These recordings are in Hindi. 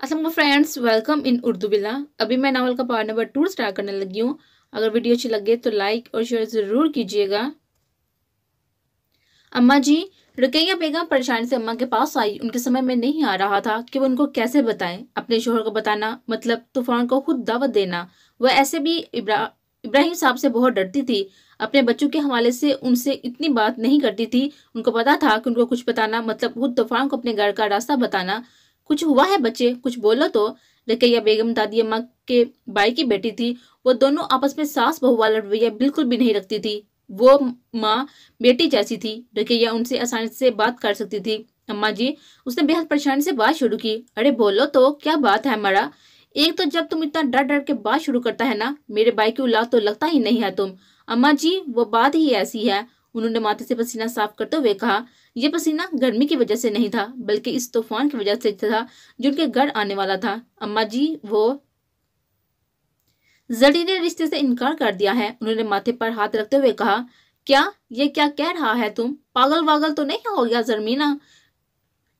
Aslam friends, welcome in Urdu बिला। अभी मैं नावल का पार्ट नंबर 2 स्टार्ट करने लगी हूँ। अगर वीडियो अच्छी लगे तो लाइक और शेयर ज़रूर कीजिएगा। अम्मा जी, रुकैया बेगम परेशानी से अम्मा के पास आई। उनके समय में नहीं आ रहा था कि वो उनको कैसे बताएं। अपने शोहर को बताना मतलब तूफान को खुद दावत देना। वह ऐसे भी इब्राहिम साहब से बहुत डरती थी। अपने बच्चों के हवाले से उनसे इतनी बात नहीं करती थी। उनको पता था कि उनको कुछ बताना मतलब खुद तूफान को अपने घर का रास्ता बताना। कुछ हुआ है बच्चे, कुछ बोलो तो। रुकैया बेगम दादी अम्मा के भाई की बेटी थी। वो दोनों आपस में सास बहू वाला रवैया बिल्कुल भी नहीं रखती थी। वो माँ बेटी जैसी थी। रुकैया उनसे आसानी से बात कर सकती थी। अम्मा जी, उसने बेहद परेशानी से बात शुरू की। अरे बोलो तो, क्या बात है हमारा? एक तो जब तुम इतना डर डर के बात शुरू करता है ना, मेरे भाई की औलाद तो लगता ही नहीं है तुम। अम्मा जी, वो बात ही ऐसी है। उन्होंने माथे से पसीना साफ करते हुए कहा। यह पसीना गर्मी की वजह से नहीं था, बल्कि इस तूफान की वजह से था जो उनके घर आने वाला था। अम्मा जी, वो जड़ी ने रिश्ते से इनकार कर दिया है। उन्होंने माथे पर हाथ रखते हुए कहा। क्या? ये क्या कह रहा है तुम? पागल वागल तो नहीं हो गया जरमीना?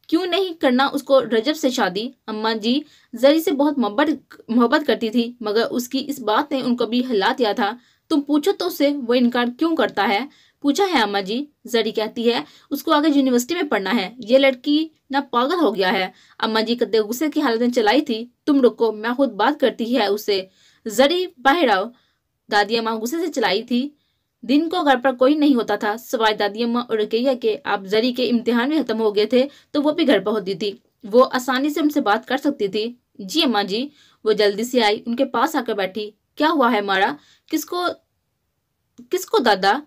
क्यों नहीं करना उसको रजब से शादी? अम्मा जी, जरी से बहुत मोहब्बत करती थी, मगर उसकी इस बात ने उनको भी हिला दिया था। तुम पूछो तो उसे, वो इनकार क्यों करता है? पूछा है अम्मा जी। जरी कहती है उसको आगे यूनिवर्सिटी में पढ़ना है। ये लड़की ना पागल हो गया है। अम्मा जी कदे गुस्से की हालत में चलाई थी। तुम रुको, मैं खुद बात करती है उससे। जरी बाहर आओ। दादी अम्मा गुस्से से चलाई थी। दिन को घर पर कोई नहीं होता था सवाए दादी अम्मा और रुकैया के। आप जरी के इम्तिहान भी खत्म हो गए थे तो वो भी घर पर होती थी। वो आसानी से उनसे बात कर सकती थी। जी अम्मा जी। वो जल्दी से आई, उनके पास आकर बैठी। क्या हुआ है हमारा? किसको? किसको दादा?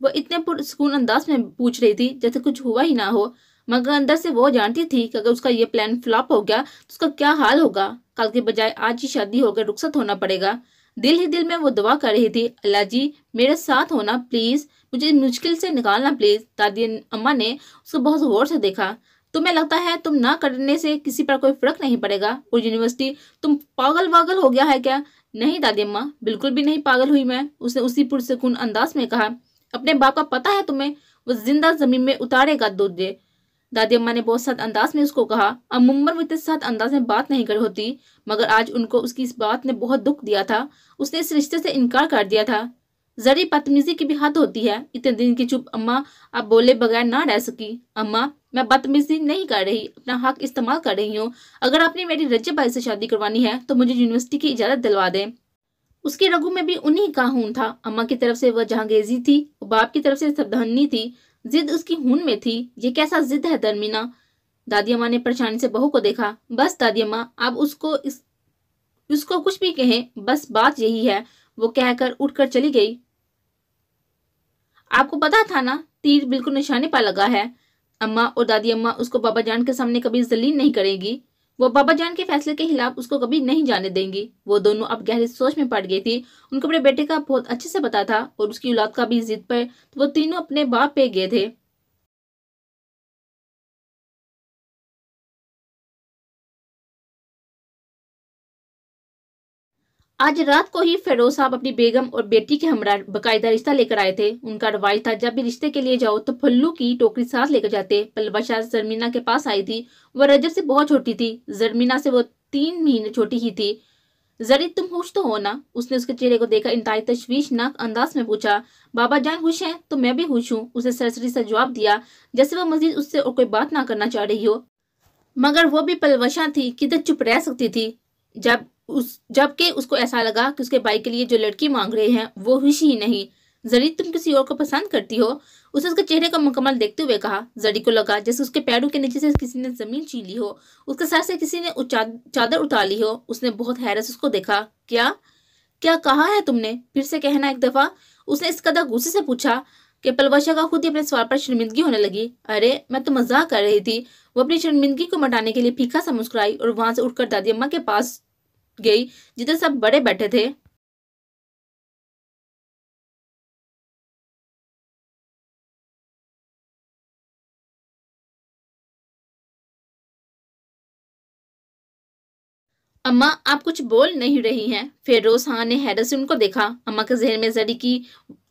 वो इतने पुरसुकून अंदाज में पूछ रही थी जैसे कुछ हुआ ही ना हो, मगर अंदर से वो जानती थी कि अगर उसका ये प्लान फ्लॉप हो गया तो उसका क्या हाल होगा। कल के बजाय आज ही शादी होकर रुखसत होना पड़ेगा। दिल ही दिल में वो दुआ कर रही थी, अल्लाह जी मेरे साथ होना प्लीज, मुझे मुश्किल से निकालना प्लीज। दादी अम्मा ने उसको बहुत गौर से देखा। तुम्हें लगता है तुम ना करने से किसी पर कोई फर्क नहीं पड़ेगा? और यूनिवर्सिटी, तुम पागल वागल हो गया है क्या? नहीं दादी अम्मा, बिल्कुल भी नहीं पागल हुई मैं, उसने उसी पुरसुकून अंदाज में कहा। अपने बाप का पता है तुम्हें? वो जिंदा जमीन में उतारेगा तुझे। दादी अम्मा ने बहुत सख्त अंदाज में उसको कहा। अमूमन वो इतने सख्त अंदाज में बात नहीं कर होती, मगर आज उनको उसकी इस बात ने बहुत दुख दिया था। उसने इस रिश्ते से इनकार कर दिया था। जरी बदतमीजी की भी हद होती है। इतने दिन की चुप अम्मा अब बोले बगैर ना रह सकी। अम्मा, मैं बदतमीजी नहीं कर रही, अपना हक इस्तेमाल कर रही हूँ। अगर आपने मेरी रजब भाई से शादी करवानी है तो मुझे यूनिवर्सिटी की इजाजत दिलवा दें। उसकी रगों में भी उन्हीं का खून था। अम्मा की तरफ से वह जहांगेजी थी, बाप की तरफ से सबधनी थी। जिद उसकी खून में थी। ये कैसा जिद है दरमीना? दादी अम्मा ने परेशानी से बहू को देखा। बस दादी अम्मा, आप उसको कुछ भी कहें, बस बात यही है। वो कहकर उठकर चली गई। आपको पता था ना, तीर बिल्कुल निशाने पर लगा है। अम्मा और दादी अम्मा उसको बाबा जान के सामने कभी जलील नहीं करेगी। वो बाबा जान के फैसले के खिलाफ उसको कभी नहीं जाने देंगी। वो दोनों अब गहरी सोच में पड़ गई थी। उनको अपने बेटे का बहुत अच्छे से पता था और उसकी औलाद का भी जिद पर तो वो तीनों अपने बाप पे गए थे। आज रात को ही फेरोज साहब अपनी बेगम और बेटी के हमरा बकायदा रिश्ता लेकर आए थे। उनका रवाज था जब भी रिश्ते के लिए जाओ तो फल्लू की टोकरी साथ लेकर जाते। पलबशा जरमीना के पास आई थी। वह रजब से बहुत छोटी थी। जरमीना से वो 3 महीने छोटी ही थी। जरी, तुम खुश तो हो ना? उसने उसके चेहरे को देखकर इंतहाई तशवीशनाक अंदाज में पूछा। बाबा जान खुश हैं तो मैं भी खुश हूँ, उसे सरसरी सा जवाब दिया, जैसे वह मजीद उससे और कोई बात ना करना चाह रही हो। मगर वो भी पलवशा थी, किधर चुप रह सकती थी। जबकि उसको ऐसा लगा कि उसके भाई के लिए जो लड़की मांग रहे हैं वो खुशी ही नहीं। जरी, तुम किसी और को पसंद करती हो? उसने उसके चेहरे को मुकम्मल देखते हुए कहा। जरी को लगा जैसे उसके पैरों के नीचे से किसी ने जमीन छीन ली हो, उसके सर से किसी ने चादर उतार ली हो। उसने बहुत हैरत से उसको देखा। क्या? क्या कहा है तुमने? फिर से कहना एक दफा। उसने इस कदर गुस्से से पूछा कि पलवशा का खुद ही अपने सवाल पर शर्मिंदगी होने लगी। अरे मैं तो मजाक कर रही थी। वो अपनी शर्मिंदगी को मिटाने के लिए फीका सा मुस्कुराई और वहां से उठकर दादी अम्मा के पास गई, जिधर सब बड़े बैठे थे। अम्मा आप कुछ बोल नहीं रही हैं। फेरोज खान ने हैरत से उनको देखा। अम्मा के जहन में जरी की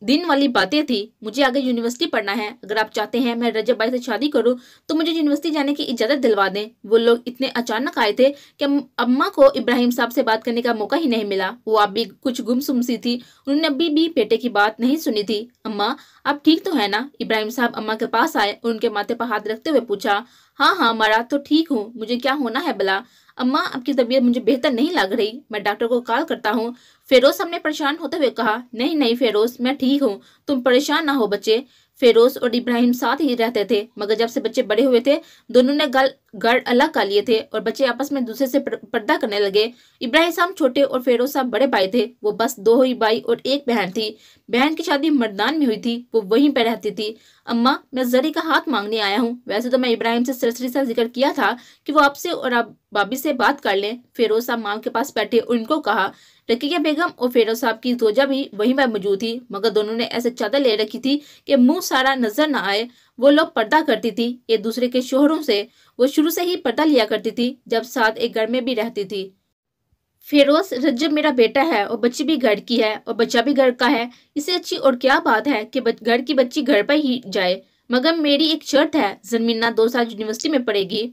दिन वाली बातें थी। मुझे आगे यूनिवर्सिटी पढ़ना है। अगर आप चाहते हैं मैं रजब भाई से शादी करूं तो मुझे यूनिवर्सिटी जाने की इजाजत दिलवा दें। वो लोग इतने अचानक आए थे कि अम्मा को इब्राहिम साहब से बात करने का मौका ही नहीं मिला। वो आप भी कुछ गुमसुम सी थी। उन्होंने अभी भी बेटे की बात नहीं सुनी थी। अम्मा आप ठीक तो है ना? इब्राहिम साहब अम्मा के पास आए और उनके माथे पर हाथ रखते हुए पूछा। हाँ हाँ मारा तो ठीक हूँ, मुझे क्या होना है भला? अम्मा आपकी तबीयत मुझे बेहतर नहीं लग रही, मैं डॉक्टर को कॉल करता हूँ। फेरोज साहब ने परेशान होते हुए कहा। नहीं नहीं फेरोज, मैं ठीक हूँ, तुम परेशान ना हो बच्चे। फेरोज और इब्राहिम साथ ही रहते थे, मगर जब से बच्चे बड़े हुए थे दोनों ने घर अलग कर लिए थे और बच्चे आपस में दूसरे से पर्दा करने लगे। इब्राहिम साहब छोटे और फेरोज साहब बड़े भाई थे। वो बस दो ही भाई और एक बहन थी। बहन की शादी मर्दान में हुई थी, वो वहीं पर रहती थी। अम्मा मैं जरी का हाथ मांगने आया हूँ। वैसे तो मैं इब्राहिम से सरसरी सा जिक्र किया था कि वो आपसे और आप भाभी से बात कर लें। फेरोज साहब माँ के पास बैठे और उनको कहा। रकीया बेगम और फेरोज साहब की जोजा भी वहीं पर मौजूद थी, मगर दोनों ने ऐसे चादर ले रखी थी कि मुंह सारा नजर न आए। वो लोग पर्दा करती थी एक दूसरे के शोहरों से। वो शुरू से ही पर्दा लिया करती थी जब साथ एक घर में भी रहती थी। फेरोज रज्जब मेरा बेटा है और बच्ची भी घर की है और बच्चा भी घर का है। इससे अच्छी और क्या बात है कि घर की बच्ची घर पर ही जाए। मगर मेरी एक शर्त है, जरमीना 2 साल यूनिवर्सिटी में पढ़ेगी।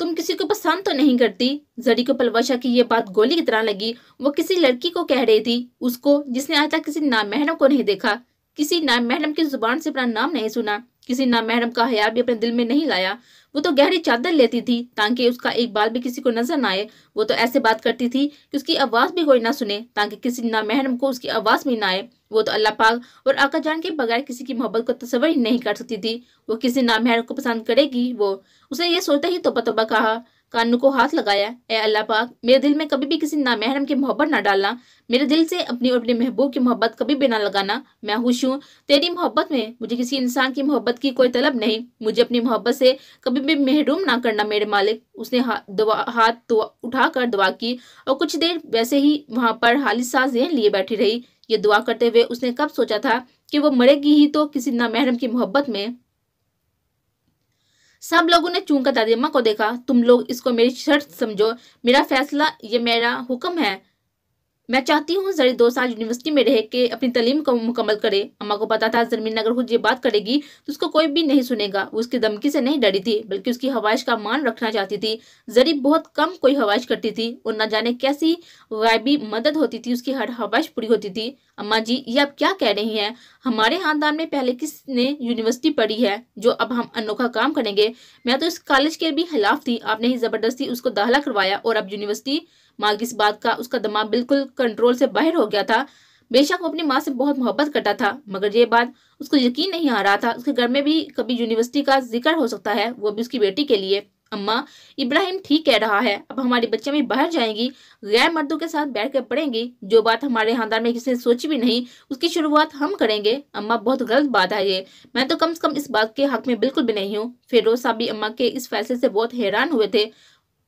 तुम किसी को पसंद तो नहीं करती? जरी को पलवाशा की ये बात गोली की तरह लगी। वो किसी लड़की को कह रही थी, उसको जिसने आज तक किसी नामहरम को नहीं देखा, किसी नामहरम की जुबान से अपना नाम नहीं सुना, किसी नामहरम का ख्याल भी अपने दिल में नहीं लाया। वो तो गहरी चादर लेती थी ताकि उसका एक बाल भी किसी को नजर ना आए। वो तो ऐसे बात करती थी कि उसकी आवाज भी कोई ना सुने ताकि किसी नामहरम को उसकी आवाज भी ना आए। वो तो अल्लाह पाक और आका जान के बगैर किसी की मोहब्बत को तस्वर ही नहीं कर सकती थी। वो किसी नामहरम को पसंद करेगी? वो उसने ये सोचते ही तौबा तौबा कहा। कानू को हाथ लगाया। ए अल्लाह पाक, मेरे दिल में कभी भी किसी नामहरम की मोहब्बत ना डालना। मेरे दिल से अपनी और अपने महबूब की मोहब्बत कभी भी ना लगाना। मैं खुश हूँ तेरी मोहब्बत में। मुझे किसी इंसान की मोहब्बत की कोई तलब नहीं। मुझे अपनी मोहब्बत से कभी भी महरूम ना करना मेरे मालिक। उसने हाथ उठाकर दुआ की और कुछ देर वैसे ही वहां पर हालिस सा ज़हन लिए बैठी रही। ये दुआ करते हुए उसने कब सोचा था कि वो मरेगी ही तो किसी नामहरम की मोहब्बत में। सब लोगों ने चूं कर दादी अम्मा को देखा। तुम लोग इसको मेरी शर्त समझो, मेरा फैसला, ये मेरा हुक्म है। मैं चाहती हूँ जरी 2 साल यूनिवर्सिटी में रह के अपनी तालीम को मुकम्मल करे। अम्मा को पता था जरमीन अगर खुद ये बात करेगी तो उसको कोई भी नहीं सुनेगा। वो उसकी धमकी से नहीं डरी थी, बल्कि उसकी हवाइश का मान रखना चाहती थी। जरी बहुत कम कोई हवाइश करती थी और न जाने कैसी गायबी मदद होती थी, उसकी हर हवाइश पूरी होती थी। अम्मा जी ये आप क्या कह रही हैं? हमारे खानदान में पहले किसने यूनिवर्सिटी पढ़ी है जो अब हम अनोखा काम करेंगे? मैं तो इस कॉलेज के भी खिलाफ थी। आपने ही जबरदस्ती उसको दाखिला करवाया और अब यूनिवर्सिटी। माँ की इस बात का उसका दिमाग बिल्कुल कंट्रोल से बाहर हो गया था। बेशक वो अपनी माँ से बहुत मोहब्बत करता था, मगर ये बात उसको यकीन नहीं आ रहा था उसके घर में भी कभी यूनिवर्सिटी का जिक्र हो सकता है, वो भी उसकी बेटी के लिए। अम्मा इब्राहिम ठीक कह रहा है, अब हमारी बच्चियां भी बाहर जाएंगी, गैर मर्दों के साथ बैठ कर पढ़ेंगी। जो बात हमारे खानदान में किसी ने सोची भी नहीं उसकी शुरुआत हम करेंगे। अम्मा बहुत गलत बात है ये। मैं तो कम से कम इस बात के हक में बिल्कुल भी नहीं हूँ। फिरोज साहब भी अम्मा के इस फैसले से बहुत हैरान हुए थे।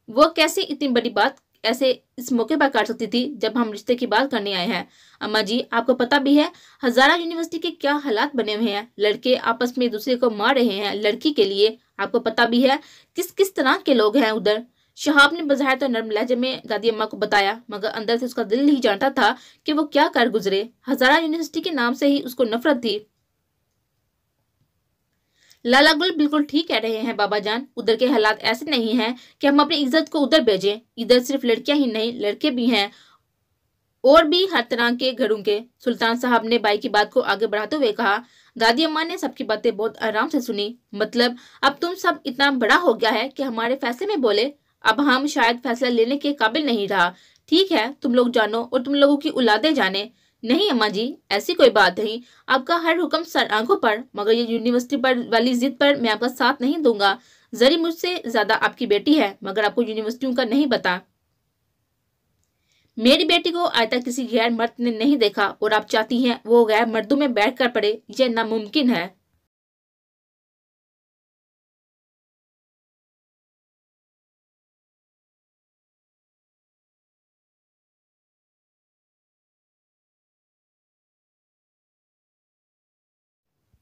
वो कैसे इतनी बड़ी बात ऐसे इस मौके पर कर सकती थी जब हम रिश्ते की बात करने आए हैं? अम्मा जी आपको पता भी है हजारा यूनिवर्सिटी के क्या हालात बने हुए हैं। लड़के आपस में एक दूसरे को मार रहे हैं लड़की के लिए। आपको पता भी है किस किस तरह के लोग हैं उधर। शहाब ने बज़ाहिर तो नर्म लहजे में दादी अम्मा को बताया, मगर अंदर से उसका दिल ही जानता था कि वो क्या कर गुजरे। हजारा यूनिवर्सिटी के नाम से ही उसको नफरत थी। लाला गुल बिल्कुल ठीक कह रहे हैं बाबा जान। उधर के हालात ऐसे नहीं हैं कि हम अपनी इज्जत को उधर भेजें। इधर सिर्फ लड़कियां ही नहीं लड़के भी हैं और भी हर तरह के घरों के। सुल्तान साहब ने बाई की बात को आगे बढ़ाते हुए कहा। दादी अम्मा ने सबकी बातें बहुत आराम से सुनी। मतलब अब तुम सब इतना बड़ा हो गया है कि हमारे फैसले में बोले। अब हम शायद फैसला लेने के काबिल नहीं रहा। ठीक है तुम लोग जानो और तुम लोगों की औलादें जाने। नहीं अम्मा जी ऐसी कोई बात नहीं। आपका हर हुक्म सर आंखों पर, मगर ये यूनिवर्सिटी पर वाली जिद पर मैं आपका साथ नहीं दूंगा। जरी मुझसे ज्यादा आपकी बेटी है, मगर आपको यूनिवर्सिटियों का नहीं पता। मेरी बेटी को आज तक किसी गैर मर्द ने नहीं देखा और आप चाहती हैं वो गैर मर्दों में बैठकर पड़े? यह नामुमकिन है।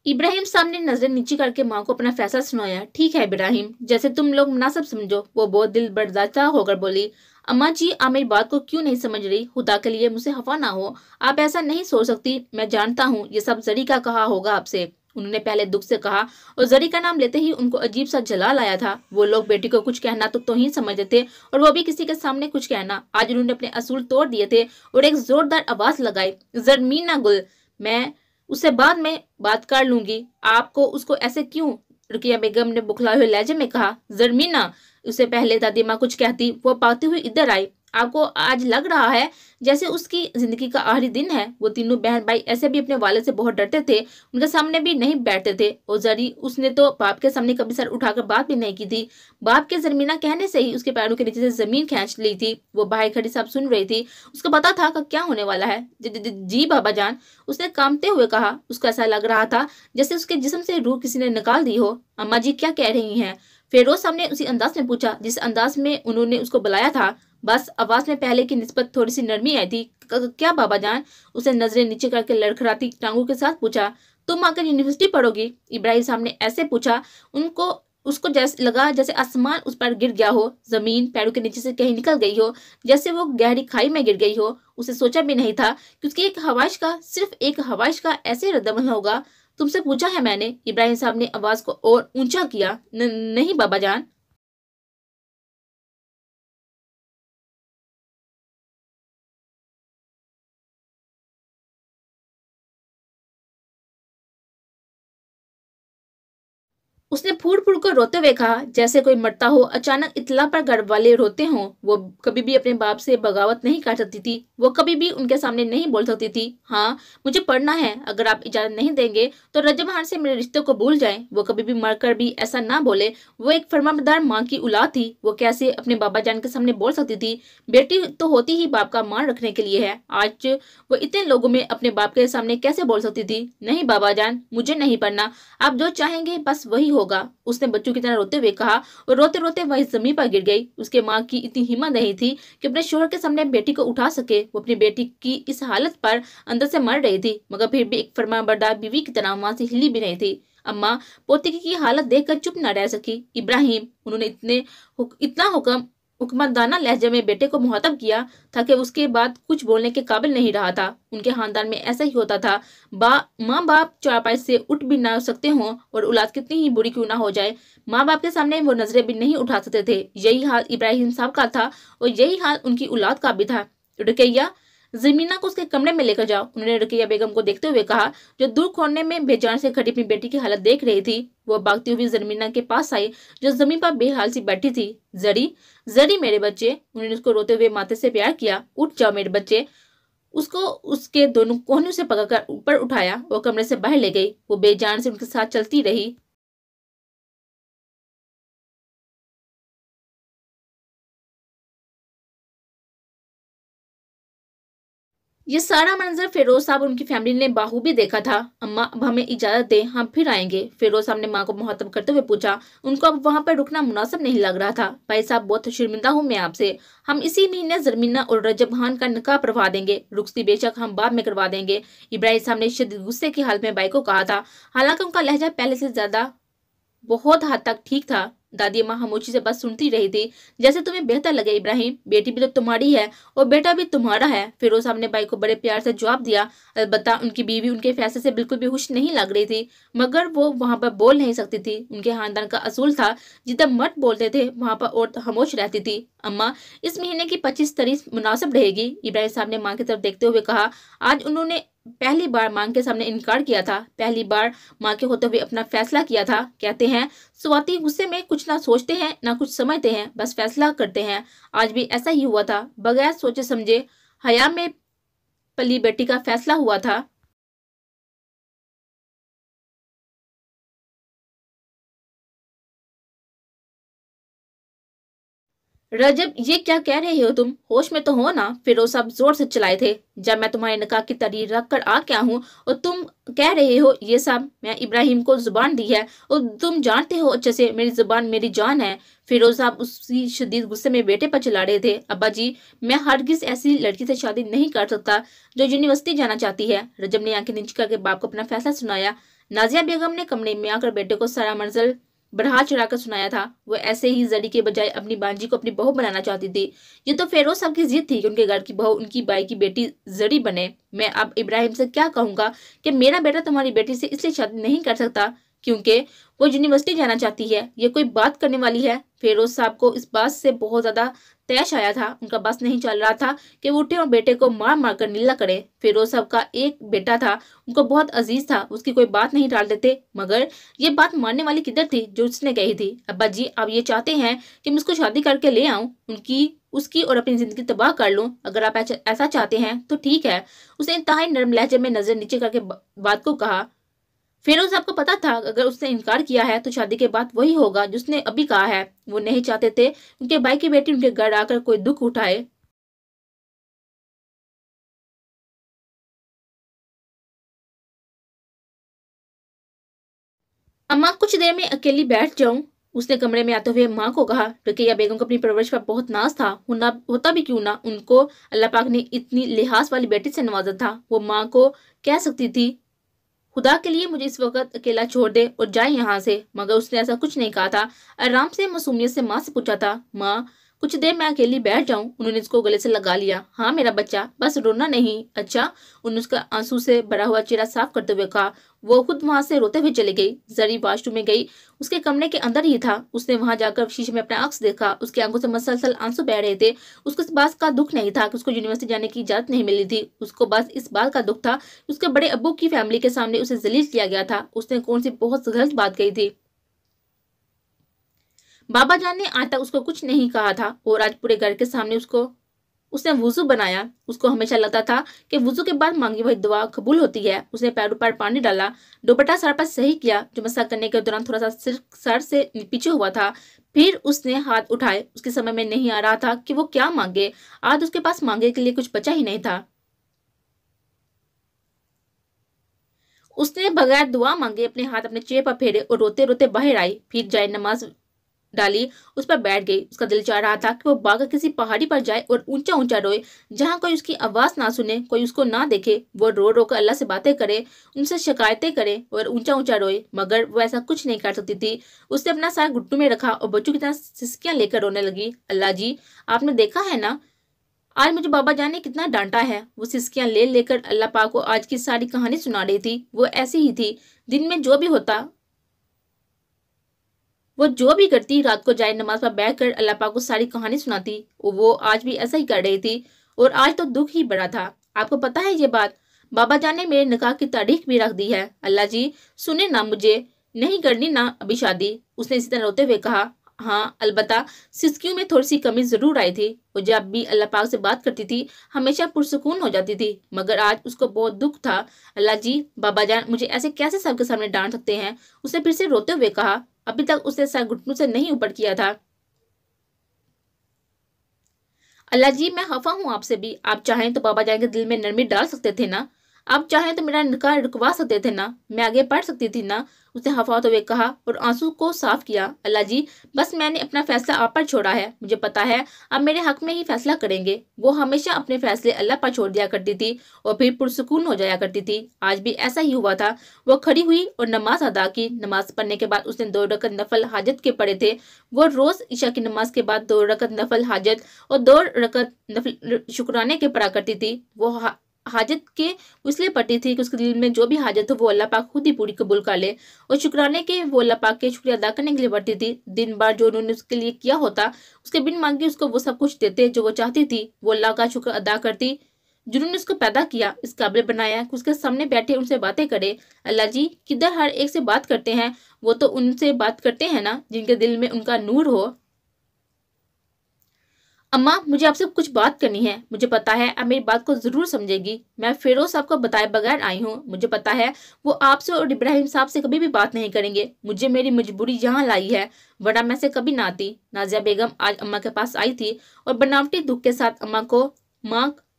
इब्राहिम साहब ने नजरें नीचे करके माँ को अपना फैसला सुनाया। ठीक है इब्राहिम, जैसे तुम लोग मुनासिब समझो। वो बहुत दिल बर्दाश्त होकर बोली। अम्मा जी, आप मेरी बात को क्यों नहीं समझ रही? खुदा के लिए मुझसे खफा ना हो, आप ऐसा नहीं सोच सकती। मैं जानता हूँ ये सब जरी का कहा होगा आपसे, उन्होंने पहले दुख से कहा और जरी का नाम लेते ही उनको अजीब सा जलाल आया था। वो लोग बेटी को कुछ कहना तो ही समझते थे, और वो भी किसी के सामने कुछ कहना। आज उन्होंने अपने असूल तोड़ दिए थे और एक जोरदार आवाज लगाई, जरमीना गुल, मैं उससे बाद में बात कर लूंगी। आपको उसको ऐसे क्यों? रुकिया बेगम ने बुखलाए हुए लहजे में कहा। जरमीना, उससे पहले दादी माँ कुछ कहती वो पाती हुई इधर आई। आपको आज लग रहा है जैसे उसकी जिंदगी का आखिरी दिन है? वो तीनों बहन भाई ऐसे भी अपने वाले से बहुत डरते थे, उनके सामने भी नहीं बैठते थे। और जरी, उसने तो बाप के सामने कभी सर उठाकर बात भी नहीं की थी। बाप के जरमीना कहने से ही उसके पैरों के नीचे से जमीन खींच ली थी। वो बाहर खड़ी सब सुन रही थी। उसको पता था कि क्या होने वाला है। जी बाबा जान, उसने कांपते हुए कहा। उसको ऐसा लग रहा था जैसे उसके जिस्म से रूह किसी ने निकाल दी हो। अम्मा जी क्या कह रही हैं? फेरोज साहब ने उसी अंदाज में पूछा जिस अंदाज में उन्होंने उसको बुलाया था। बस आवाज में पहले की निस्बत थोड़ी सी नरमी आई थी। क्या बाबा जान? उसने नजरें नीचे करके लड़खड़ाती टांगों के साथ पूछा। तुम आकर यूनिवर्सिटी पढ़ोगी? इब्राहिम साहब ने ऐसे पूछा उनको उसको जैसे लगा जैसे आसमान उस पर गिर गया हो, जमीन पैरों के नीचे से कहीं निकल गई हो, जैसे वो गहरी खाई में गिर गई हो। उसे सोचा भी नहीं था कि उसकी एक हवाइश का, सिर्फ एक हवाइश का ऐसे रद्दमल होगा। तुमसे पूछा है मैंने, इब्राहिम साहब ने आवाज को और ऊंचा किया। नहीं बाबा जान। उसने फूट फूट कर रोते हुए कहा, जैसे कोई मरता हो। अचानक इतला पर घर वाले रोते हों। वो कभी भी अपने बाप से बगावत नहीं कर सकती थी। वो कभी भी उनके सामने नहीं बोल सकती थी। हाँ, मुझे पढ़ना है। अगर आप इजाजत नहीं देंगे तो रजब खान से मेरे रिश्ते को भूल जाएं। वो कभी भी मरकर भी ऐसा ना बोले। वो एक फरमाबरदार माँ की औलाद थी। वो कैसे अपने बाबा जान के सामने बोल सकती थी? बेटी तो होती ही बाप का मान रखने के लिए है। आज वो इतने लोगों में अपने बाप के सामने कैसे बोल सकती थी? नहीं बाबा जान, मुझे नहीं पढ़ना। आप जो चाहेंगे बस वही होगा, उसने बच्चों की तरह रोते हुए कहा और रोते रोते वही जमीन पर गिर गई। उसके माँ की इतनी हिम्मत नहीं थी कि अपने शोहर के सामने बेटी को उठा सके। वो अपनी बेटी की इस हालत पर अंदर से मर रही थी, मगर फिर भी एक फरमाबरदार बीवी की तरह वहां से हिली भी नहीं थी। अम्मा पोती की हालत देखकर चुप न रह सकी। इब्राहिम, उन्होंने इतना हुक्मदाना लहजे में बेटे को मुहातब किया था कि उसके बाद कुछ बोलने के काबिल नहीं रहा था। उनके खानदान में ऐसा ही होता था। माँ बाप चारपाई से उठ भी ना सकते हों और औलाद कितनी ही बुरी क्यों ना हो जाए, माँ बाप के सामने वो नजरें भी नहीं उठा सकते थे। यही हाल इब्राहिम साहब का था और यही हाल उनकी औलाद का भी था। रुकैया, जमीना को उसके कमरे में लेकर जाओ, उन्होंने रुकैया बेगम को देखते हुए कहा, जो दूर कोने में बेजान से खड़ी अपनी बेटी की हालत देख रही थी। वो भागती हुई जमीना के पास आई जो जमीन पर बेहाल सी बैठी थी। जरी, जरी मेरे बच्चे, उन्होंने उसको रोते हुए माथे से प्यार किया। उठ जाओ मेरे बच्चे। उसको उसके दोनों कोहनियों से पकड़कर ऊपर उठाया। वो कमरे से बाहर ले गई। वो बेजान से उनके साथ चलती रही। ये सारा मंजर फिरोज साहब और उनकी फैमिली ने बाखूबी देखा था। अम्मा अब हमें इजाजत दें, हम फिर आएंगे। फिरोज साहब ने माँ को मुखातब करते हुए पूछा। उनको अब वहां पर रुकना मुनासिब नहीं लग रहा था। भाई साहब, बहुत शर्मिंदा हूँ मैं आपसे। हम इसी महीने जरमीना और रजब खान का निकाह करवा देंगे। रुखसती बेशक हम बाद में करवा देंगे। इब्राहिम साहब ने शदीद गुस्से की हालत में भाई को कहा था। हालांकि उनका लहजा पहले से ज्यादा बहुत हद तक ठीक था। दादी माँ खामोशी से बस सुनती रही थी। जैसे तुम्हें बेहतर लगे इब्राहिम, बेटी भी तो तुम्हारी है और बेटा भी तुम्हारा है। फिरोज साहब ने भाई को बड़े प्यार से जवाब दिया। अलबत्ता उनकी बीवी उनके फैसले से बिल्कुल भी खुश नहीं लग रही थी, मगर वो वहां पर बोल नहीं सकती थी। उनके खानदान का असूल था, जिधर मर्द बोलते थे वहां पर औरत खामोश रहती थी। अम्मा, इस महीने की 25 तारीख मुनासिब रहेगी, इब्राहिम साहब ने माँ की तरफ देखते हुए कहा। आज उन्होंने पहली बार मां के सामने इनकार किया था, पहली बार मां के होते हुए अपना फैसला किया था। कहते हैं स्वाति गुस्से में कुछ ना सोचते हैं ना कुछ समझते हैं, बस फैसला करते हैं। आज भी ऐसा ही हुआ था, बगैर सोचे समझे हया में पली बेटी का फैसला हुआ था। रजब, ये क्या कह रहे हो तुम? होश में तो हो ना? फिरोज साहब जोर से चलाए थे। जब मैं तुम्हारे निकाह की तहरीर रख कर आ क्या हूँ और तुम कह रहे हो ये सब? मैं इब्राहिम को जुबान दी है और तुम जानते हो अच्छे से मेरी जुबान मेरी जान है। फिरोज साहब उसी शदीद गुस्से में बेटे पर चला रहे थे। अब्बा जी, मैं हरगिज ऐसी लड़की से शादी नहीं कर सकता जो यूनिवर्सिटी जाना चाहती है। रजब ने आंखें नीचे करके बाप को अपना फैसला सुनाया। नाजिया बेगम ने कमरे में आकर बेटे को सारा मंजर बढ़ा चढ़ाकर सुनाया था। वो ऐसे ही जड़ी के बजाय अपनी बांजी को अपनी बहू बनाना चाहती थी। ये तो फेरोज साहब की जिद थी कि उनके घर की बहू उनकी बाई की बेटी जड़ी बने। मैं अब इब्राहिम से क्या कहूंगा कि मेरा बेटा तुम्हारी बेटी से इसलिए शादी नहीं कर सकता क्योंकि वो यूनिवर्सिटी जाना चाहती है। ये कोई बात करने वाली है। फेरोज साहब को इस बात से बहुत ज्यादा तैश आया था। उनका बस नहीं चल रहा था कि वो उठे और बेटे को मार मार कर नीला करे। फेरोज साहब का एक बेटा था, उनको बहुत अजीज था, उसकी कोई बात नहीं टाल देते। मगर ये बात मानने वाली किधर थी जो उसने कही थी। अब्बा जी, आप ये चाहते हैं कि मैं उसको शादी करके ले आऊं, उसकी और अपनी जिंदगी तबाह कर लूं? अगर आप ऐसा चाहते हैं तो ठीक है। उसने इंतहाई नरम लहजे में नजर नीचे करके बात को कहा। फेरोज साहब को पता था अगर उसने इनकार किया है तो शादी के बाद वही होगा जो उसने अभी कहा है। वो नहीं चाहते थे उनके भाई की बेटी उनके घर आकर कोई दुख उठाए। अम्मा, कुछ देर में अकेली बैठ जाऊं? उसने कमरे में आते हुए माँ को कहा। रुकैया बेगम को अपनी परवरिश पर बहुत नाज था। होता भी क्यों ना, उनको अल्लाह पाक ने इतनी लिहाज वाली बेटी से नवाजा था। वो माँ को कह सकती थी, खुदा के लिए मुझे इस वक्त अकेला छोड़ दे और जाए यहाँ से। मगर उसने ऐसा कुछ नहीं कहा था। आराम से मासूमियत से माँ से पूछा था, माँ कुछ देर मैं अकेली बैठ जाऊं? उन्होंने इसको गले से लगा लिया। हाँ मेरा बच्चा, बस रोना नहीं। अच्छा। उन्होंने उसका आंसू से भरा हुआ चेहरा साफ करते हुए कहा। वो खुद वहां से रोते हुए चली गई। जरी वाशरूम में गई, उसके कमरे के अंदर ही था। उसने वहां जाकर शीशे में अपना अक्स देखा। उसकी आंखों से मसलसल आंसू बह रहे थे। उसको इस बात का दुख नहीं था कि उसको यूनिवर्सिटी जाने की इजाजत नहीं मिली थी। उसको बस इस बात का दुख था उसके बड़े अब्बू की फैमिली के सामने उसे जलील किया गया था। उसने कौन सी बहुत गलत बात कही थी। बाबा जान ने आज तक उसको कुछ नहीं कहा था और आज पूरे घर के सामने उसने वुजू बनाया। उसको हमेशा लगता था कि वुजू के बाद मांगी हुई दुआ कबूल होती है। उसने पैरों पर पानी डाला, दुपट्टा सर पर सही किया जो मसा करने के दौरान थोड़ा सा सिर सर से पीछे हुआ था। फिर उसने हाथ उठाए। उसके समय में नहीं आ रहा था कि वो क्या मांगे। आज उसके पास मांगे के लिए कुछ बचा ही नहीं था। उसने बगैर दुआ मांगे अपने हाथ अपने चेहरे पर फेरे और रोते रोते बाहर आई। फिर जाए नमाज डाली, उस पर बैठ गई। उसका दिल चाह रहा था कि वो भागकर किसी पहाड़ी पर जाए और ऊंचा ऊंचा रोए, जहां कोई उसकी आवाज ना सुने, कोई उसको ना देखे। वो रो रो कर अल्लाह से बातें करे, उनसे शिकायतें करे और ऊंचा ऊंचा रोए। मगर वो ऐसा कुछ नहीं कर सकती थी। उसने अपना सर घुटनों में रखा और बच्चों की तरह सिसकियां लेकर रोने लगी। अल्लाह जी, आपने देखा है ना आज मुझे बाबा जान ने कितना डांटा है। वो सिसकियां ले लेकर अल्लाह पाक को आज की सारी कहानी सुना रही थी। वो ऐसी ही थी। दिन में जो भी होता, वो जो भी करती, रात को जाए नमाज पर बैठकर अल्लाह पाक को सारी कहानी सुनाती। वो आज भी ऐसा ही कर रही थी और आज तो दुख ही बड़ा था। आपको पता है ये बात, बाबा जान ने मेरे निकाह की तारीख भी रख दी है। अल्लाह जी सुने ना, मुझे नहीं करनी ना अभी शादी। उसने इसी तरह रोते हुए कहा। हाँ अलबत्ता सिसकियों में थोड़ी सी कमी जरूर आई थी। वो जब भी अल्लाह पाक से बात करती थी हमेशा पुरसुकून हो जाती थी, मगर आज उसको बहुत दुख था। अल्लाह जी, बाबा जान मुझे ऐसे कैसे सबके सामने डांट सकते हैं? उसने फिर से रोते हुए कहा। अभी तक उसने सर घुटनों से नहीं ऊपर किया था। अल्लाह जी, मैं खफा हूँ आपसे भी। आप चाहें तो बाबा जान के दिल में नरमी डाल सकते थे ना। आप चाहें तो मेरा निकाह रुकवा सकते थे ना। मैं आगे बढ़ सकती थी ना। उसने खफा होते हुए कहा और आंसू को साफ किया। अल्लाह जी, बस मैंने अपना फैसला आप पर छोड़ा है। मुझे पता है आप मेरे हक में ही फैसला करेंगे। वो हमेशा अपने फैसले अल्लाह पर छोड़ दिया करती थी और फिर पुरसुकून हो जाया करती थी। आज भी ऐसा ही हुआ था। वो खड़ी हुई और नमाज अदा की। नमाज पढ़ने के बाद उसने 2 रकत नफल हाजत के पढ़े थे। वो रोज ईशा की नमाज के बाद 2 रकत नफल हाजत और 2 रकत नफल शुक्राने के पढ़ा करती थी। वो हाजत के इसलिए पढ़ती थी कि उसके दिल में जो भी हाजत हो वो अल्लाह पाक खुद ही पूरी कबूल कर ले, और शुक्राने के वो अल्लाह पाक के शुक्रिया अदा करने के लिए पढ़ती थी। दिन भर जो उन्होंने उसके लिए किया होता उसके बिन मांगे उसको वो सब कुछ देते जो वो चाहती थी। वो अल्लाह का शुक्र अदा करती जिन्होंने उसको पैदा किया, इस काबिल बनाया कि उसके सामने बैठे उनसे बातें करे। अल्लाह जी, किधर हर एक से बात करते हैं? वो तो उनसे बात करते हैं ना जिनके दिल में उनका नूर हो। अम्मा, मुझे आपसे कुछ बात करनी है। मुझे पता है आप मेरी बात को जरूर समझेगी। मैं फेरोज साहब को बताए बगैर आई हूँ। मुझे पता है वो आपसे और इब्राहिम साहब से कभी भी बात नहीं करेंगे। मुझे मेरी मजबूरी यहाँ लाई है, वरना मैं से कभी ना आती। नाजिया बेगम आज अम्मा के पास आई थी और बनावटी दुख के साथ माँ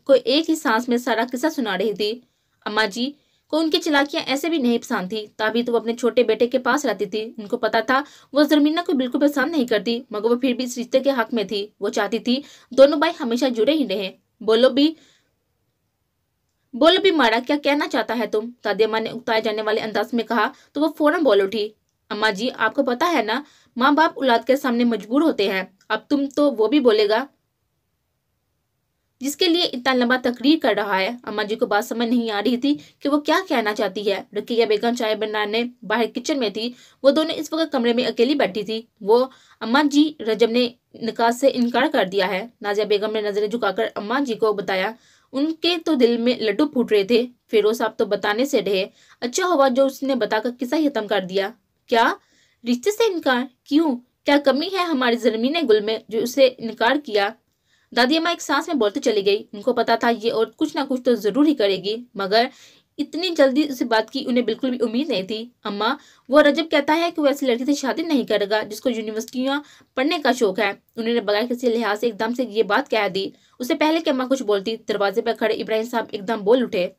को एक ही सांस में सारा किस्सा सुना रही थी। अम्मा जी को उनकी चालाकियां ऐसे भी नहीं पसंद थी, तभी तो वो अपने छोटे बेटे के पास रहती थी। उनको पता था वो जरमीना को बिल्कुल पसंद नहीं करती, मगर वो फिर भी इस रिश्ते के हक में थी। वो चाहती थी दोनों भाई हमेशा जुड़े ही रहे। बोलो भी मारा, क्या कहना चाहता है तुम? दादी अम्मा ने उकताए जाने वाले अंदाज में कहा तो वो फौरन बोल उठी, अम्मा जी आपको पता है ना, माँ बाप औलाद के सामने मजबूर होते हैं। अब तुम तो वो भी बोलेगा जिसके लिए इतना लंबा तकरीर कर रहा है। अम्मा जी को बात समझ नहीं आ रही थी कि वो क्या कहना चाहती है। रकिया बेगम चाय बनाने बाहर किचन में थी। वो दोनों इस वक्त कमरे में अकेली बैठी थी। वो अम्मा जी रजब ने निकाह से इनकार कर दिया है। नाजिया बेगम ने नजरें झुकाकर अम्मा जी को बताया। उनके तो दिल में लड्डू फूट रहे थे। फिरोज साहब तो बताने से रहे। अच्छा हुआ जो उसने बताकर किस्सा ही खत्म कर दिया। क्या रिश्ते से इनकार? क्यों? क्या कमी है हमारी जमीन गुल में जो उसे इनकार किया? दादी अम्मा एक सांस में बोलते चली गई। उनको पता था ये और कुछ ना कुछ तो जरूर ही करेगी, मगर इतनी जल्दी उस बात की उन्हें बिल्कुल भी उम्मीद नहीं थी। अम्मा, वो रजब कहता है कि वो ऐसी लड़की से शादी नहीं करेगा जिसको यूनिवर्सिटियां पढ़ने का शौक है। उन्होंने बगैर किसी लिहाज से एकदम से ये बात कह दी। उससे पहले कि अम्मा कुछ बोलती, दरवाजे पर खड़े इब्राहिम साहब एकदम बोल उठे।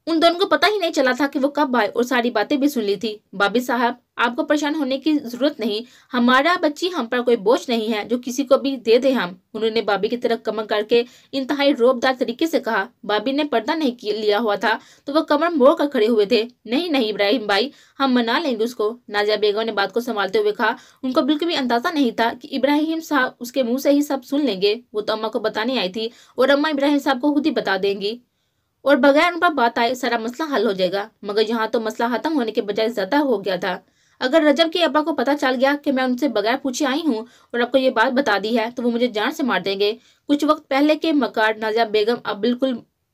उन दोनों को पता ही नहीं चला था कि वो कब आए और सारी बातें भी सुन ली थी। भाभी साहब, आपको परेशान होने की जरूरत नहीं। हमारा बच्ची हम पर कोई बोझ नहीं है जो किसी को भी दे दे हम। उन्होंने भाभी की तरफ कमर करके इंतहाई रोबदार तरीके से कहा। भाभी ने पर्दा नहीं लिया हुआ था तो वो कमर मोड़ कर खड़े हुए थे। नहीं नहीं इब्राहिम भाई, हम मना लेंगे उसको। नाजिया बेगम ने बात को संभालते हुए कहा। उनको बिल्कुल भी अंदाजा नहीं था कि इब्राहिम साहब उसके मुंह से ही सब सुन लेंगे। वो तो अम्मा को बताने आई थी और अम्मा इब्राहिम साहब को खुद ही बता देंगी और बगैर उन पर बात आए सारा मसला हल हो जाएगा। मगर यहाँ तो मसला खत्म होने के बजाय ज्यादा हो गया था। अगर रजब के अब्बा को पता चल गया कि मैं उनसे बगैर पूछे आई हूँ और आपको ये बात बता दी है तो वो मुझे जान से मार देंगे। कुछ वक्त पहले के मकार नाजिया बेगम अब बिल्कुल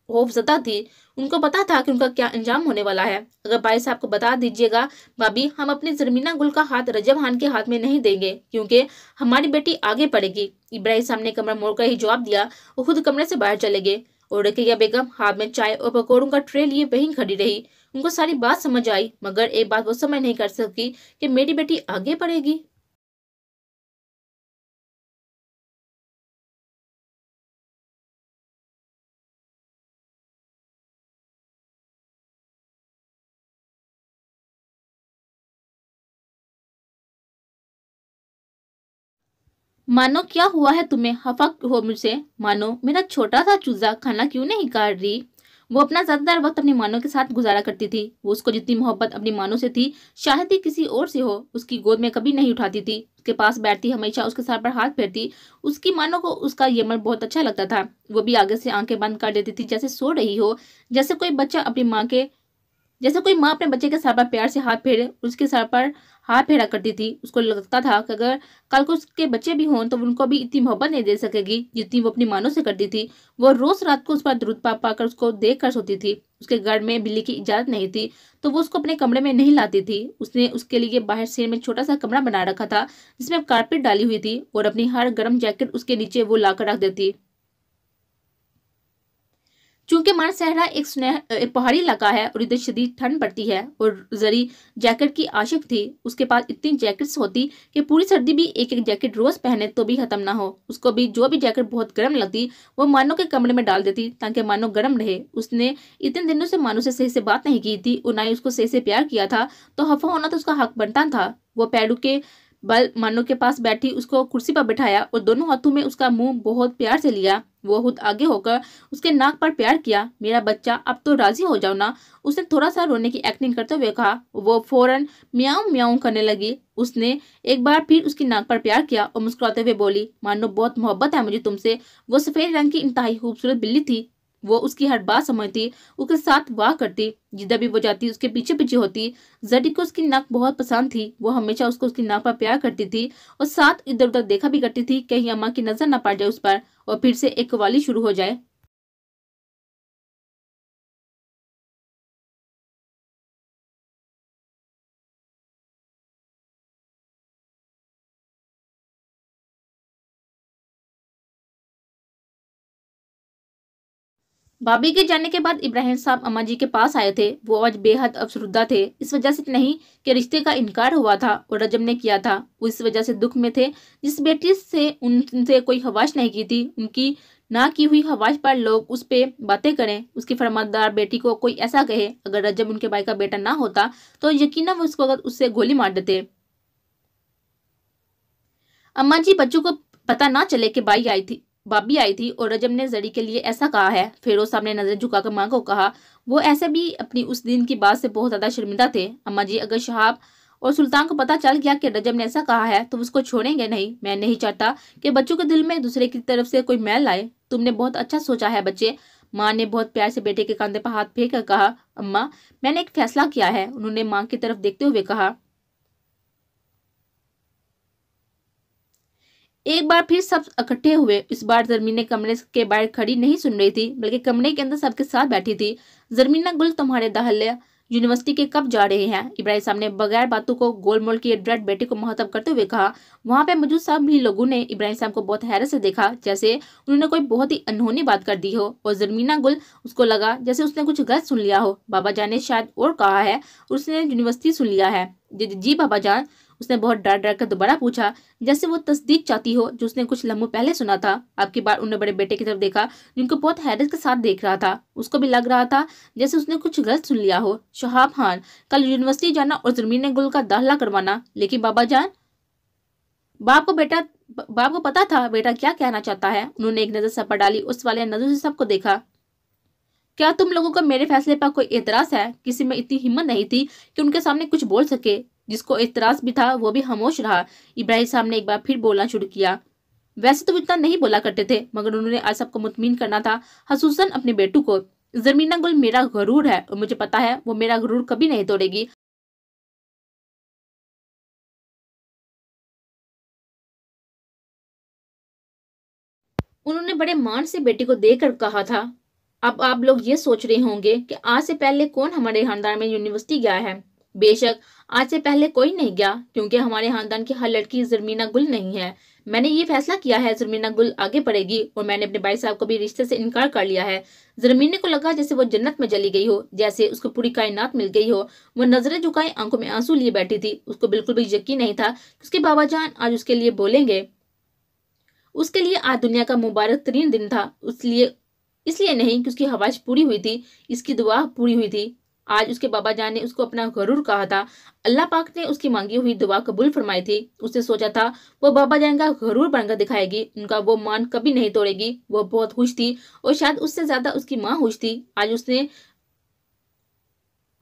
खौफजदा थी। उनको पता था कि उनका क्या अंजाम होने वाला है। अगर भाई साहब को बता दीजिएगा भाभी, हम अपनी जरमीना गुल का हाथ रजब खान के हाथ में नहीं देंगे क्योंकि हमारी बेटी आगे पड़ेगी। इब्राहिम साहब ने कमरा मोड़कर ही जवाब दिया। वो खुद कमरे से बाहर चले गए और रकिया बेगम हाथ में चाय और पकौड़ों का ट्रे लिए वहीं खड़ी रही। उनको सारी बात समझ आई, मगर एक बात वो समझ नहीं कर सकी कि मेरी बेटी आगे बढ़ेगी। मानो क्या हुआ है तुम्हें? हफा हो मुझसे। मानो मेरा छोटा सा चूजा खाना क्यों नहीं काट रही? वो अपना ज्यादातर वक्त अपनी मानो के साथ गुजारा करती थी। वो उसको जितनी मोहब्बत अपनी मानो से थी शायद ही किसी और से हो। उसकी गोद में कभी नहीं उठाती थी, उसके पास बैठती, हमेशा उसके सर पर हाथ फेरती। उसकी मानो को उसका ये अमल बहुत अच्छा लगता था। वो भी आगे से आंखें बंद कर देती थी जैसे सो रही हो। जैसे कोई बच्चा अपनी माँ के जैसे कोई माँ अपने बच्चे के सर पर प्यार से हाथ फेरे, उसके सर पर हाथ फेरा करती थी। उसको लगता था कि अगर कल को उसके बच्चे भी हों तो उनको भी इतनी मोहब्बत नहीं दे सकेगी जितनी वो अपनी मानों से करती थी। वो रोज रात को उस पर दुरूद पा पाकर उसको देख कर सोती थी। उसके घर में बिल्ली की इजाजत नहीं थी तो वो उसको अपने कमरे में नहीं लाती थी। उसने उसके लिए बाहर से में छोटा सा कमरा बना रखा था जिसमें कारपेट डाली हुई थी और अपनी हर गर्म जैकेट उसके नीचे वो लाकर रख देती। चूंकि मानसहरा एक पहाड़ी इलाका है और इधर शदीद ठंड पड़ती है और जरी जैकेट की आशिक थी। उसके पास इतनी जैकेट्स होती कि पूरी सर्दी भी एक एक जैकेट रोज पहने तो भी खत्म ना हो। उसको भी जो भी जैकेट बहुत गर्म लगती वो मानो के कमरे में डाल देती ताकि मानो गर्म रहे। उसने इतने दिनों से मानो से सही से बात नहीं की थी और ना ही उसको सही से प्यार किया था, तो हफा होना तो उसका हक बनता था। वो पैरों के बल मानो के पास बैठी उसको कुर्सी पर बिठाया और दोनों हाथों में उसका मुंह बहुत प्यार से लिया। वो खुद आगे होकर उसके नाक पर प्यार किया। मेरा बच्चा, अब तो राजी हो जाओ ना। उसने थोड़ा सा रोने की एक्टिंग करते हुए कहा। वो फौरन म्याऊं म्याऊं करने लगी। उसने एक बार फिर उसकी नाक पर प्यार किया और मुस्कुराते हुए बोली, मानो बहुत मोहब्बत है मुझे तुमसे। वो सफेद रंग की इंतहाई खूबसूरत बिल्ली थी। वो उसकी हर बात समझती, उसके साथ वाह करती, जिधर भी वो जाती उसके पीछे पीछे होती। जडी को उसकी नाक बहुत पसंद थी। वो हमेशा उसको उसकी नाक पर प्यार करती थी और साथ इधर उधर देखा भी करती थी कहीं अम्मा की नजर न पड़ जाए उस पर और फिर से एक कवाली शुरू हो जाए। भाभी के जाने के बाद इब्राहिम साहब अम्मा जी के पास आए थे। वो आज बेहद अफसरुद्दा थे, इस वजह से नहीं कि रिश्ते का इनकार हुआ था और रजब ने किया था। वो इस वजह से दुख में थे जिस बेटी से उनसे कोई हवाश नहीं की थी। उनकी ना की हुई हवाश पर लोग उस पे बातें करें, उसकी फरमानदार बेटी को कोई ऐसा कहे। अगर रजब उनके भाई का बेटा ना होता तो यकीनन वो उसको उससे गोली मार देते। अम्मा जी, बच्चों को पता ना चले कि बाई आई थी। भाभी आई थी और रजब ने जरी के लिए ऐसा कहा है। फिरोज साहब ने नजर झुकाकर माँ को कहा। वो ऐसे भी अपनी उस दिन की बात से बहुत ज्यादा शर्मिंदा थे। अम्मा जी, अगर शहाब और सुल्तान को पता चल गया कि रजब ने ऐसा कहा है तो उसको छोड़ेंगे नहीं। मैं नहीं चाहता कि बच्चों के दिल में दूसरे की तरफ से कोई मैल लाए। तुमने बहुत अच्छा सोचा है बच्चे। माँ ने बहुत प्यार से बेटे के कंधे पर हाथ फेंक कर कहा। अम्मा, मैंने एक फैसला किया है, उन्होंने माँ की तरफ देखते हुए कहा। एक बार फिर सब इकट्ठे हुए। इस बार जरमीने कमरे के बाहर खड़ी नहीं सुन रही थी, बल्कि कमरे के अंदर सबके साथ बैठी थी। जरमीना गुल, तुम्हारे दाखिला यूनिवर्सिटी के कब जा रहे हैं? इब्राहिम साहब ने बगैर बातों को गोलमोल किए ब्रेड बेटे को मुखातब करते हुए कहा। वहां पे मौजूद सभी लोगों ने इब्राहिम साहब को बहुत हैरत से देखा, जैसे उन्होंने कोई बहुत ही अनहोनी बात कर दी हो। और जरमीना गुल, उसको लगा जैसे उसने कुछ गलत सुन लिया हो। बाबा जान ने शायद और कहा है, उसने यूनिवर्सिटी सुन लिया है। जी बाबा जान, उसने बहुत डर डर कर दोबारा पूछा, जैसे वो तस्दीक चाहती हो जो उसने कुछ लम्हों पहले सुना था। अब की बार उन्होंने बड़े बेटे की तरफ देखा, जिनको बहुत हैरत के साथ देख रहा था। उसको भी लग रहा था जैसे उसने कुछ गलत सुन लिया हो। शहाब खान, कल यूनिवर्सिटी जाना और जरमीन गुल का दाखिला करवाना, लेकिन बाबा जान, बाप को पता था बेटा क्या कहना चाहता है। उन्होंने एक नजर सब पर डाली, उस वाले नजर से सबको देखा। क्या तुम लोगों को मेरे फैसले पर कोई एतराज है? किसी में इतनी हिम्मत नहीं थी कि उनके सामने कुछ बोल सके। जिसको एतराज भी था वो भी खामोश रहा। इब्राहिम साहब ने एक बार फिर बोलना शुरू किया। वैसे तो इतना नहीं बोला करते थे, मगर उन्होंने आज सबको मुतमिन करना था, खसूसन अपने बेटू को। जरमीना गुल मेरा गरूर है और मुझे पता है वो मेरा गरूर कभी नहीं तोड़ेगी। उन्होंने बड़े मान से बेटी को देखकर कहा था। अब आप लोग ये सोच रहे होंगे कि आज से पहले कौन हमारे खानदान में यूनिवर्सिटी गया है। बेशक आज से पहले कोई नहीं गया, क्योंकि हमारे खानदान की हर लड़की जरमीना गुल नहीं है। मैंने ये फैसला किया है जरमीना गुल आगे पढ़ेगी, और मैंने अपने भाई साहब को भी रिश्ते से इनकार कर लिया है। जरमीने को लगा जैसे वो जन्नत में चली गई हो, जैसे उसको पूरी कायनात मिल गई हो। वो नजरें झुकाए आंखों में आंसू लिए बैठी थी। उसको बिल्कुल भी यकीन नहीं था कि उसके बाबा जान आज उसके लिए बोलेंगे। उसके लिए आज दुनिया का मुबारक तरीन दिन था। इसलिए इसलिए नहीं कि उसकी ख्वाहिश पूरी हुई थी, इसकी दुआ पूरी हुई थी। आज उसके बाबा जान ने उसको अपना गरूर कहा था। अल्लाह पाक ने उसकी मांगी हुई दुआ कबूल फरमाई थी। उसने सोचा था वो बाबा जान का गरूर बनकर दिखाएगी, उनका वो मान कभी नहीं तोड़ेगी। वो बहुत खुश थी, और शायद उससे ज्यादा उसकी माँ खुश थी।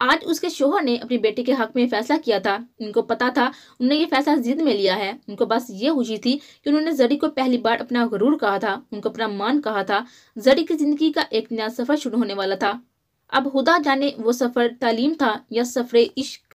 आज उसके शोहर ने अपनी बेटी के हक में फैसला किया था। उनको पता था उन्होंने ये फैसला जिद में लिया है। उनको बस ये खुशी थी कि उन्होंने जरी को पहली बार अपना गरूर कहा था, उनको अपना मान कहा था। जरी की जिंदगी का एक नया सफर शुरू होने वाला था। अब खुदा जाने वो सफर तालीम था या सफर इश्क।